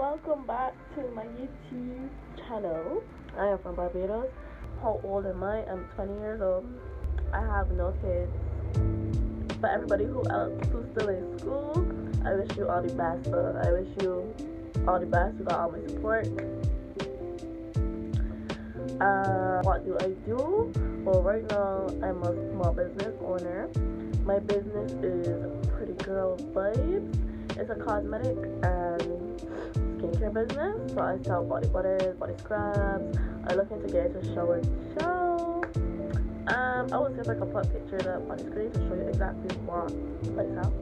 welcome back to my YouTube channel. I am from Barbados. How old am I? I'm 20 years old. I have no kids. For everybody who's still in school, I wish you all the best. I wish you all the best. You got all my support. What do I do? Well, right now I'm a small business owner. My business is Pretty Girl Vibes. It's a cosmetic and skincare business. So I sell body butters, body scrubs. I'm looking to get into show and tell. I will see if I can put pictures up on the screen to show you exactly what I sell.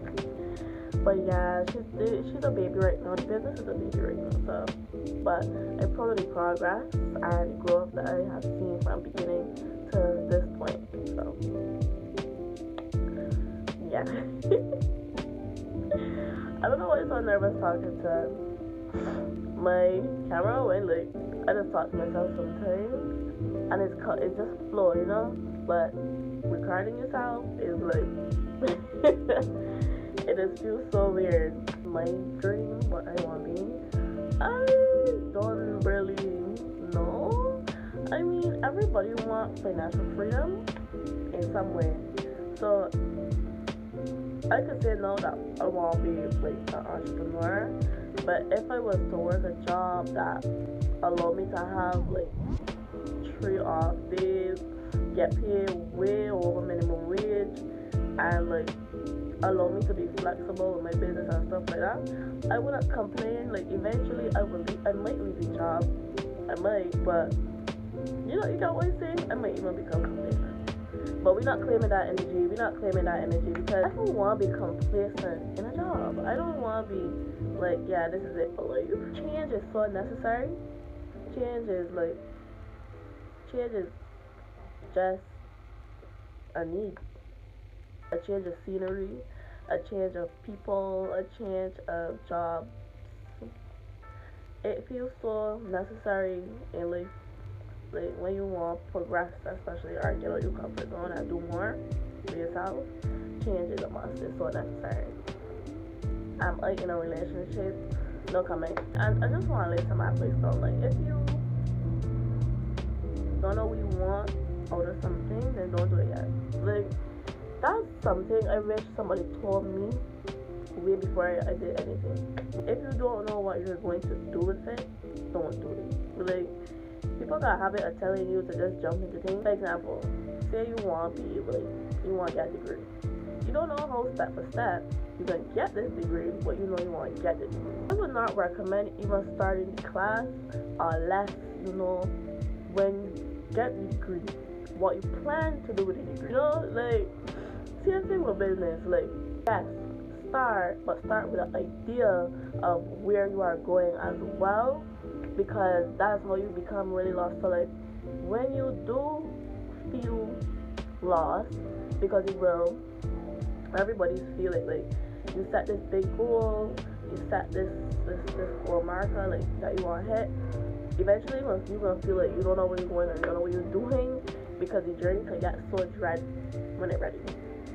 But yeah, she's a baby right now. The business is a baby right now. So, but I'm proud of the progress and growth that I have seen from beginning to this point. So yeah. I don't know why I'm so nervous talking to my camera when I just talk to myself sometimes and it's just flow, you know. But recording yourself is it just feels so weird. My dream, what I want to be, I don't really know. I mean, everybody wants financial freedom in some way. So I could say no that I want to be an entrepreneur, but if I was to work a job that allowed me to have 3 off days, get paid way over minimum wage, and allow me to be flexible with my business and stuff like that, I wouldn't complain. Eventually I might leave the job. I might, but you get what I'm saying? I might even become complacent. But we're not claiming that energy. Because I don't want to be complacent in a job. I don't want to be yeah, this is it for life. Change is so necessary. Change is just a need. A change of scenery, a change of people, a change of jobs. It feels so necessary in life. When you want to progress, especially, or get out of your comfort zone and do more for yourself, change is a must. It's so necessary. I'm in a relationship, no comment. And I just want to lay some advice down. If you don't know what you want out of something, then don't do it yet. That's something I wish somebody told me way before I did anything. If you don't know what you're going to do with it, don't do it. People got a habit of telling you to just jump into things. For example, say you want to be you want to get a degree. You don't know how step by step you're going to get this degree, but you know you want to get the degree. I would not recommend even starting the class unless you know when you get the degree, what you plan to do with the degree. Same thing with business. Yes, but start with an idea of where you are going as well, because that's how you become really lost. So when you do feel lost, because you will, everybody's feel it. You set this big goal, you set this goal marker that you want to hit. Eventually, once you're gonna feel you don't know where you're going or you don't know what you're doing, because the journey could get so dread when it's ready.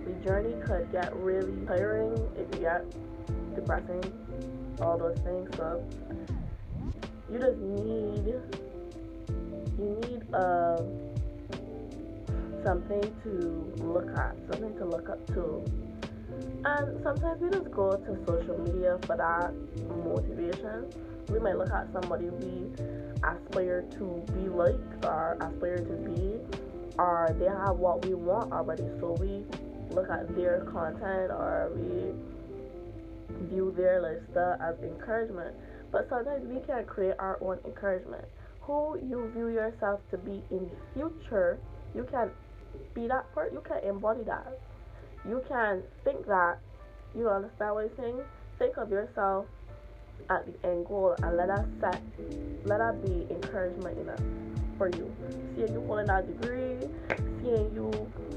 The journey could get really tiring, it could get depressing, all those things. So you just need something to look at, something to look up to. And sometimes we just go to social media for that motivation. We might look at somebody we aspire to be like, or aspire to be, or they have what we want already, so we look at their content or we view their lifestyle as encouragement. But sometimes we can create our own encouragement. Who you view yourself to be in the future, you can be that person. You can embody that. You can think that. You understand what I'm saying? Think of yourself at the end goal and let that be encouragement enough for you. Seeing you holding that degree, seeing you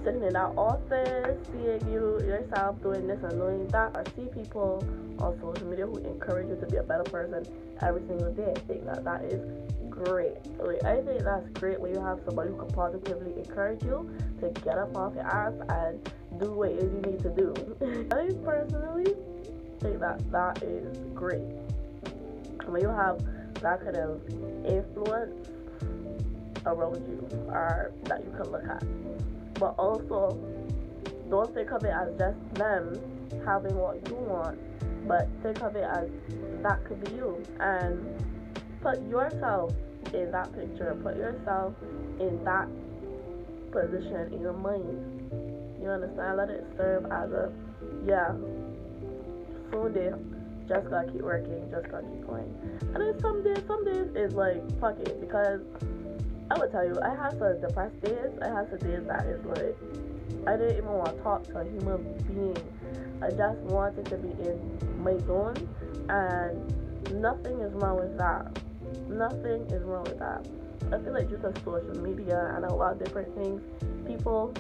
sitting in that office, seeing you yourself doing this and doing that, or see people on social media who encourage you to be a better person every single day. I think that is great. I think that's great when you have somebody who can positively encourage you to get up off your ass and do what it is you need to do. I personally think that is great. when you have that kind of influence around you or that you can look at. But also, don't think of it as just them having what you want, but think of it as that could be you. And put yourself in that picture, put yourself in that position in your mind. You understand? Let it serve as a, yeah, so they just gotta keep working, just gotta keep going. And then some days is like, fuck it, because I would tell you, I have some depressed days, I have some days that is like, I didn't even want to talk to a human being. I just wanted to be in my zone, and nothing is wrong with that. Nothing is wrong with that. I feel like due to social media and a lot of different things, people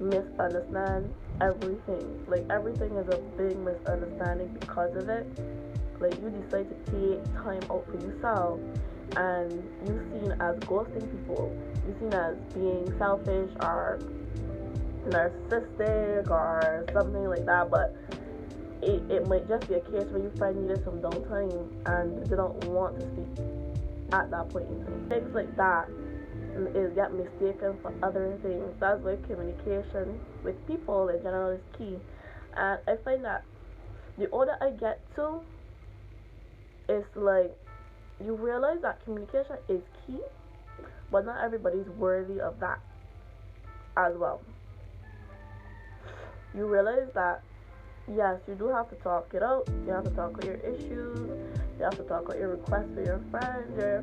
misunderstand everything. Like, everything is a big misunderstanding because of it. Like, you decide to take time out for yourself, and you seen as ghosting people, you seen as being selfish or narcissistic or something like that. But it might just be a case where you find needed some downtime and they don't want to speak at that point in time. Things like that is get mistaken for other things. That's why communication with people in general is key. And I find that the older I get to, it's like you realize that communication is key, but not everybody's worthy of that as well. You realize that yes, you do have to talk it out. You have to talk about your issues. You have to talk about your requests for your friends, your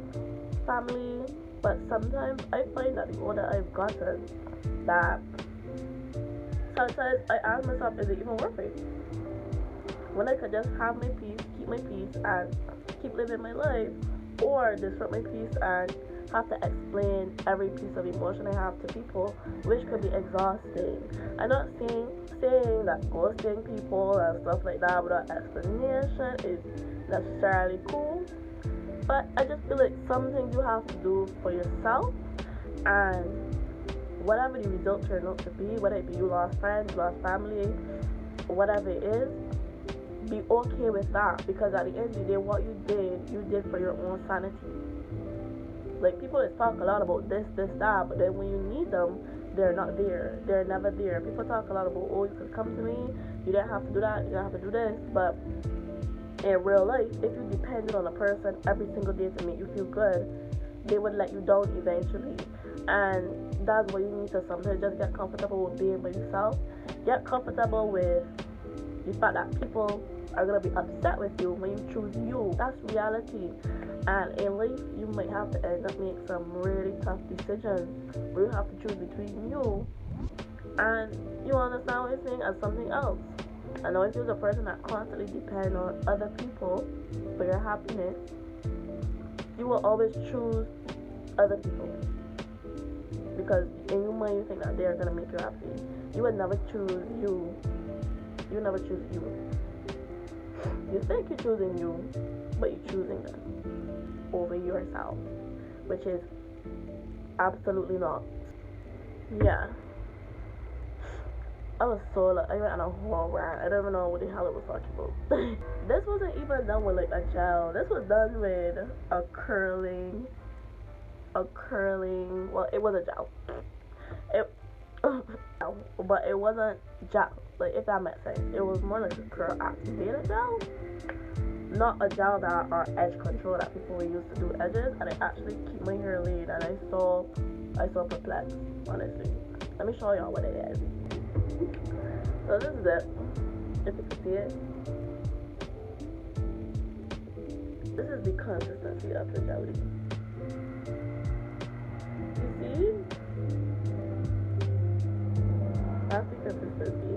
family. But sometimes I find that the older I've gotten, that sometimes I ask myself, is it even worth it? When I could just have my peace, keep my peace, and keep living my life, or disrupt my peace and have to explain every piece of emotion I have to people, which could be exhausting. I'm not saying that ghosting people and stuff like that without explanation is necessarily cool, but I just feel like some things you have to do for yourself, and whatever the result turned out to be, whether it be you lost friends, you lost family, whatever it is, be okay with that, because at the end of the day, what you did for your own sanity. Like, people just talk a lot about this, that, but then when you need them, they're not there. They're never there. People talk a lot about, oh, you could come to me, you didn't have to do that, you didn't have to do this, but in real life, if you depended on a person every single day to make you feel good, they would let you down eventually. And that's why you need to sometimes just get comfortable with being by yourself. Get comfortable with the fact that people are going to be upset with you when you choose you. That's reality. And in life, you might have to end up making some really tough decisions where you have to choose between you and, you understand what I'm saying, and something else. I know if you're the person that constantly depends on other people for your happiness, you will always choose other people, because in your mind you think that they're going to make you happy. You would never choose you. You never choose you. You think you're choosing you, but you're choosing them over yourself, which is absolutely not. Yeah. I went on a whole rant. I don't even know what the hell it was talking about. This wasn't even done with like a gel. This was done with a curling, well, it was a gel. But it wasn't gel, like, if that makes sense. It was more like a curl activator gel, not a gel that are edge control that people use to do edges, and it actually keep my hair laid, and I saw perplexed, honestly. Let me show y'all what it is. So this is it, if you can see it. This is the consistency of the jelly. You see? That's the consistency.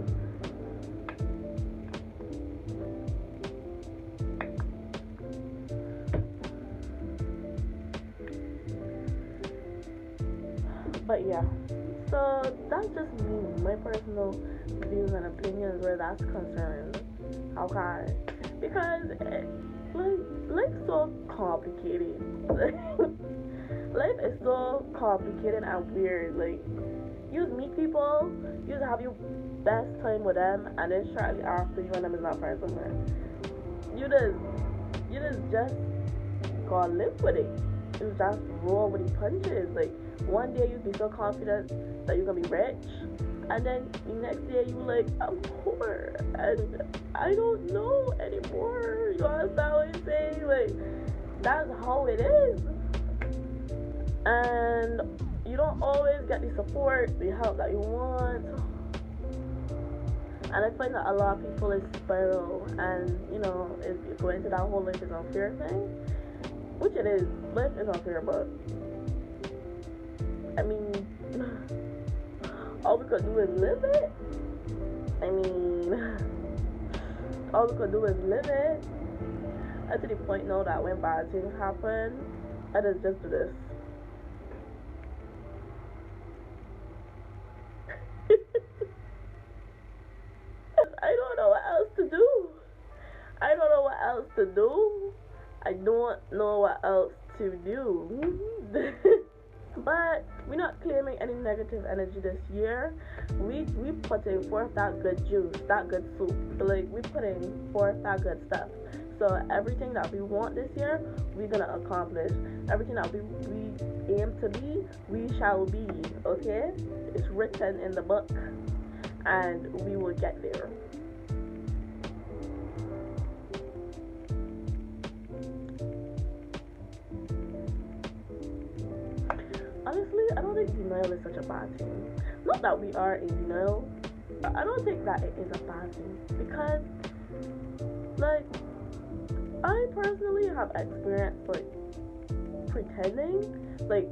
But yeah, so that's just me, my personal views and opinions where that's concerned. Okay, because life's so complicated. Life is so complicated and weird. Like, you meet people, you have your best time with them, and then shortly after, you and them is not friends anymore. You just you just gotta live with it. You just roll with the punches. Like, one day you'd be so confident that you're gonna be rich, and then the next day you like, I'm poor and I don't know anymore. You understand what I'm saying? Like, that's how it is. And you don't always get the support, the help that you want. And I find that a lot of people is spiral, and is going into that whole life is unfair thing, which it is. Life is unfair, but I mean, all we could do is live it. I mean, all we could do is live it. And to the point now that when bad things happen, I just do this. I don't know what else to do. I don't know what else to do. I don't know what else to do. But we're not claiming any negative energy this year. We putting forth that good juice, that good soup. Like, we putting forth that good stuff. So everything that we want this year, we're gonna accomplish. Everything that we aim to be, we shall be. Okay? It's written in the book, and we will get there. Honestly, I don't think denial is such a bad thing. Not that we are in denial, but I don't think that it is a bad thing. Because, like, I personally have experienced, like,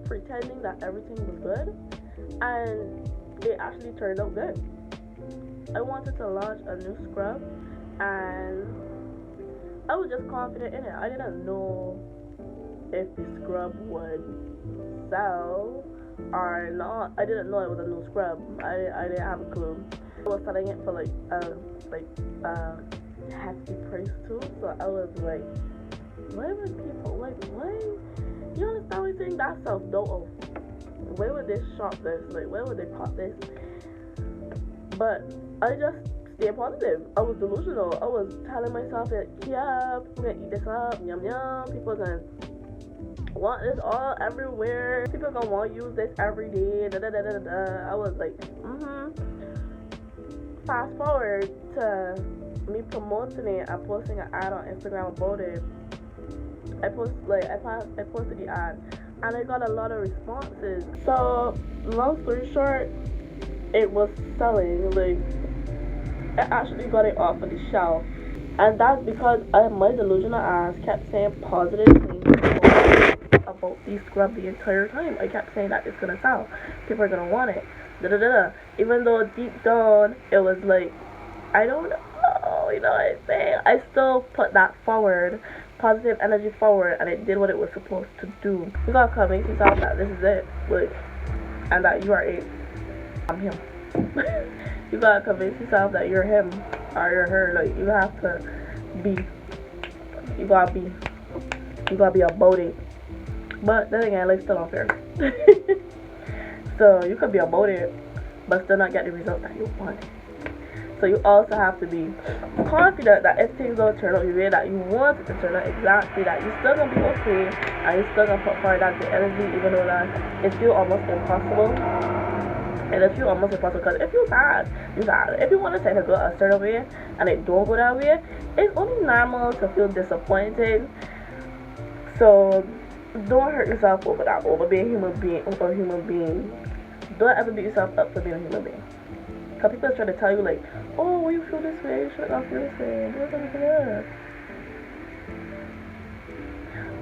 pretending that everything was good, and it actually turned out good. I wanted to launch a new scrub, and I was just confident in it. I didn't know if the scrub would sell or not. I didn't know it was a new scrub. I didn't have a clue. I was selling it for like hefty price too. So I was like, why would people why? You understand what I'm saying? That's self-doubt of where would they shop this? Like, where would they pop this? But I just stayed positive. I was delusional. I was telling myself that, yeah, people gonna eat this up, yum yum. People gonna want this all everywhere. People gonna want to use this every day. Da, da, da, da, da. I was like, Fast forward to me promoting it and posting an ad on Instagram about it. I posted the ad, and I got a lot of responses. So long story short, it was selling. Like, I actually got it off of the shelf, and that's because my delusional ass kept saying positive things about the scrub the entire time. I kept saying that it's gonna sell, people are gonna want it, da da da. Even though deep down it was like, I don't know, you know what I'm saying? I still put that forward, positive energy forward, and it did what it was supposed to do. You gotta convince yourself that this is it, like, and that you are it. I'm him. You gotta convince yourself that you're him or you're her. Like, you have to be. You gotta be about it. But then again, life's still unfair. So you could be about it, but still not get the result that you want. So you also have to be confident that if things don't turn out the way that you want it to turn out exactly, that you're still gonna be okay, and you're still gonna put forward that good energy, even though that it feels almost impossible. And it feels almost impossible because if you're sad, you're sad. If you want to take a certain way and it don't go that way, it's only normal to feel disappointed. So don't hurt yourself over that, over being a human being. Don't ever beat yourself up for being a human being. Because people try to tell you, like, oh, when you feel this way, you should not feel this way.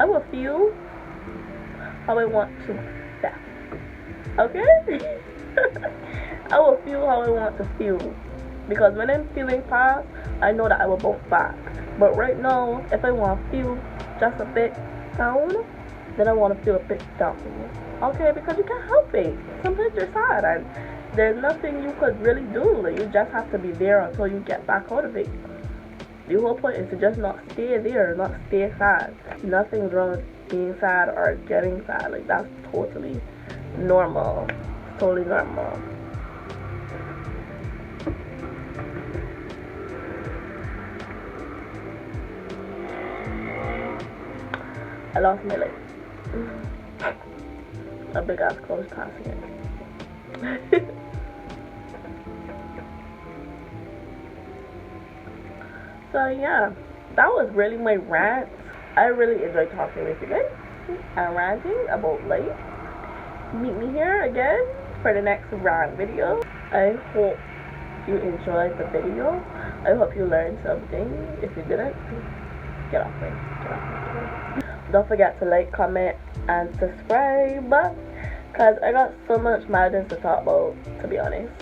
I will feel how I want to feel. Okay? I will feel how I want to feel. Because when I'm feeling fast, I know that I will bounce back. But right now, if I want to feel just a bit down, then I want to feel a bit down. Okay? Because you can't help it. Sometimes you're sad and there's nothing you could really do. Like, you just have to be there until you get back out of it. The whole point is to just not stay there, not stay sad. Nothing's wrong with being sad or getting sad. Like, that's totally normal. Totally normal. I lost my leg. A big ass close passing it. So yeah, that was really my rant. I really enjoyed talking with you guys and ranting about life. Meet me here again for the next rant video. I hope you enjoyed the video. I hope you learned something. If you didn't, get off me. Don't forget to like, comment, and subscribe, because I got so much madness to talk about, to be honest.